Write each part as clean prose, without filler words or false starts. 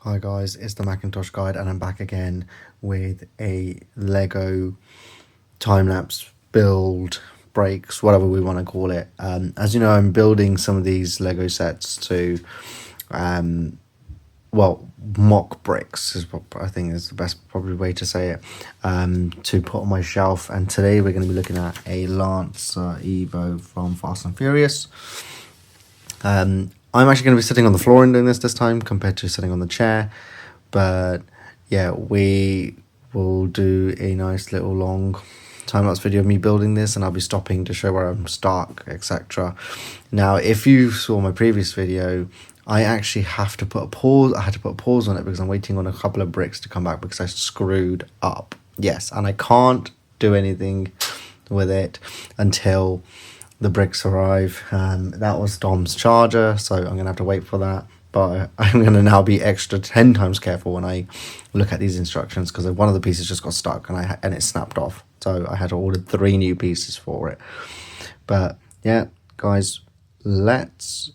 Hi guys, it's the Macintosh Guide and I'm back again with a Lego time-lapse build, breaks, whatever we want to call it. As you know, I'm building some of these Lego sets to, mock bricks is what I think is the best probably way to say it, to put on my shelf. And today we're going to be looking at a Lancer Evo from Fast and Furious. I'm actually going to be sitting on the floor and doing this time compared to sitting on the chair. But yeah, we will do a nice little long time-lapse video of me building this, and I'll be stopping to show where I'm stuck, etc. Now, if you saw my previous video, I actually have to put a pause. I had to put a pause on it because I'm waiting on a couple of bricks to come back because I screwed up. Yes, and I can't do anything with it until the bricks arrive. That was Dom's charger, so I'm gonna have to wait for that. But I'm gonna now be extra 10 times careful when I look at these instructions because one of the pieces just got stuck and it snapped off. So I had to order 3 new pieces for it. But yeah, guys, let's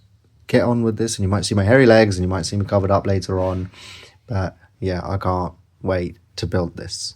get on with this. And you might see my hairy legs and you might see me covered up later on. But yeah, I can't wait to build this.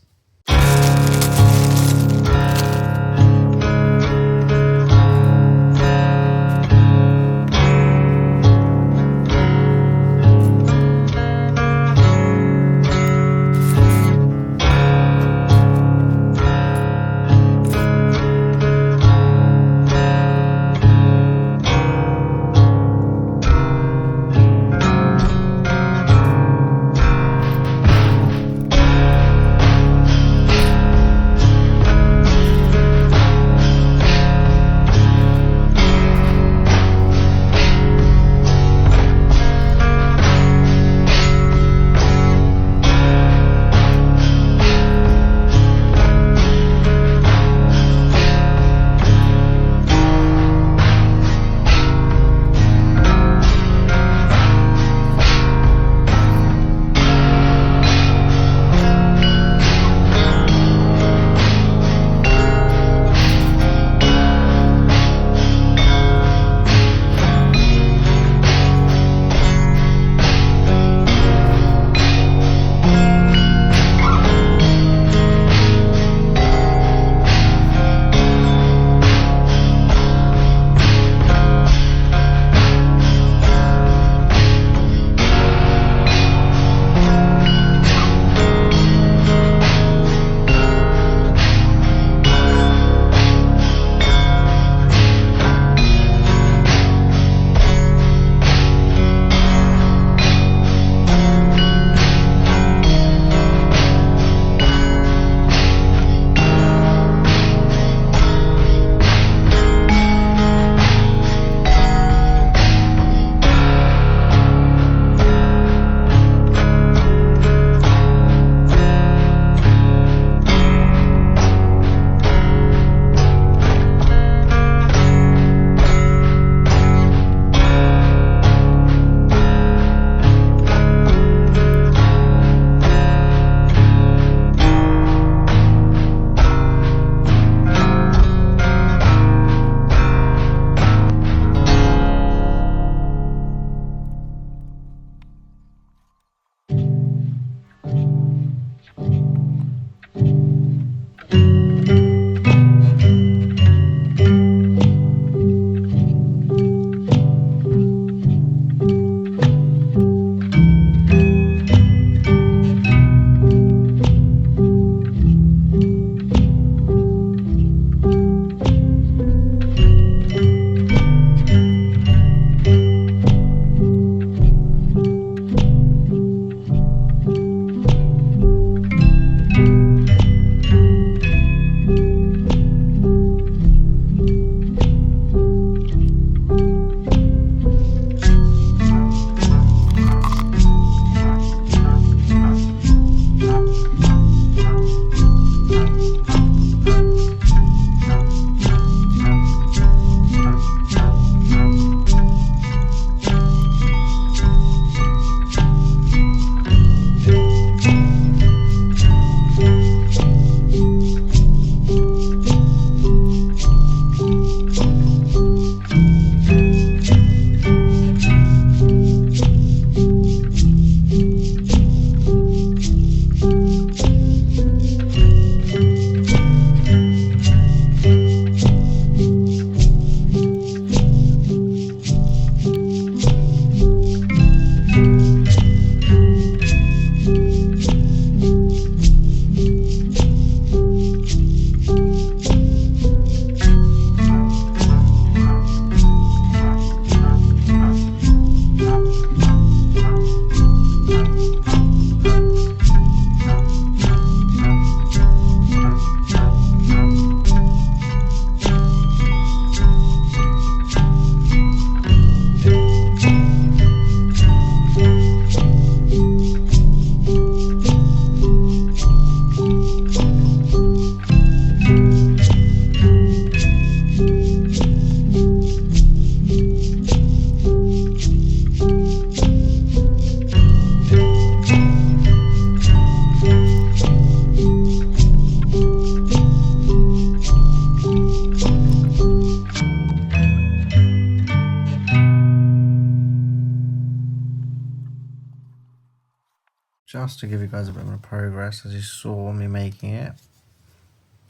just to give you guys a bit of progress, as you saw me making it.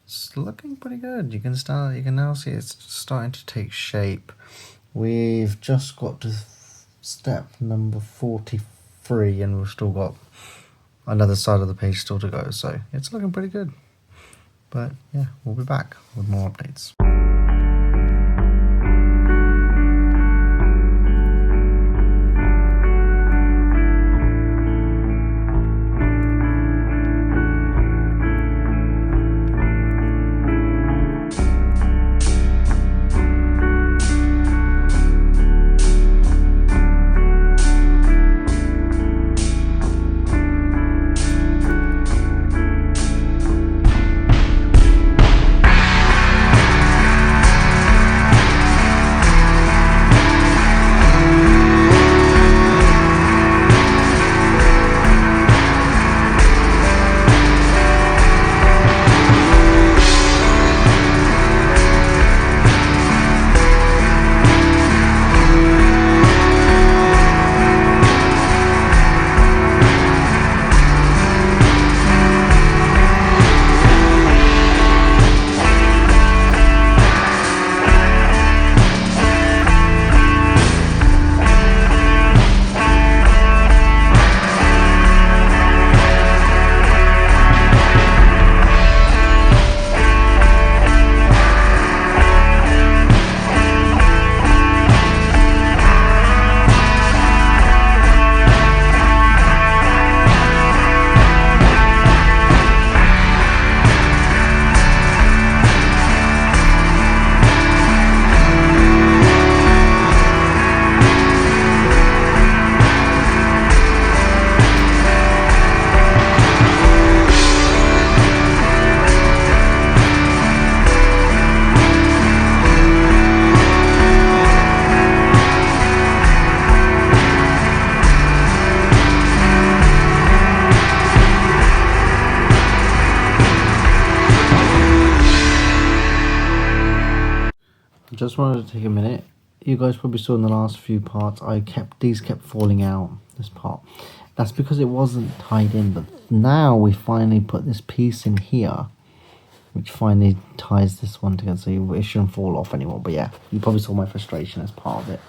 It's looking pretty good. You can now see it's starting to take shape. We've just got to step number 43 and we've still got another side of the page still to go, so it's looking pretty good. But yeah, we'll be back with more updates. Just wanted to take a minute. You guys probably saw in the last few parts these kept falling out, this part. That's because it wasn't tied in, but now we finally put this piece in here which finally ties this one together, so it shouldn't fall off anymore. But yeah, you probably saw my frustration as part of it.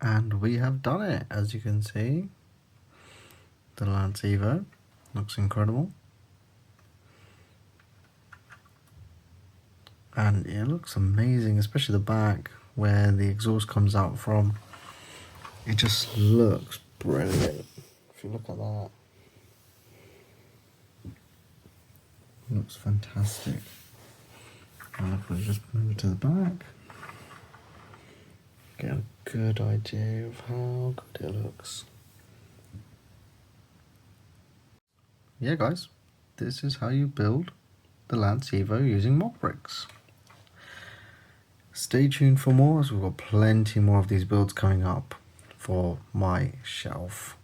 And we have done it, as you can see. The Lance Evo looks incredible. And it looks amazing, especially the back where the exhaust comes out from. It just looks brilliant. If you look at that, it looks fantastic. And if we just move to the back, get a good idea of how good it looks. Yeah guys, this is how you build the Lance Evo using mock bricks. Stay tuned for more, as we've got plenty more of these builds coming up for my shelf.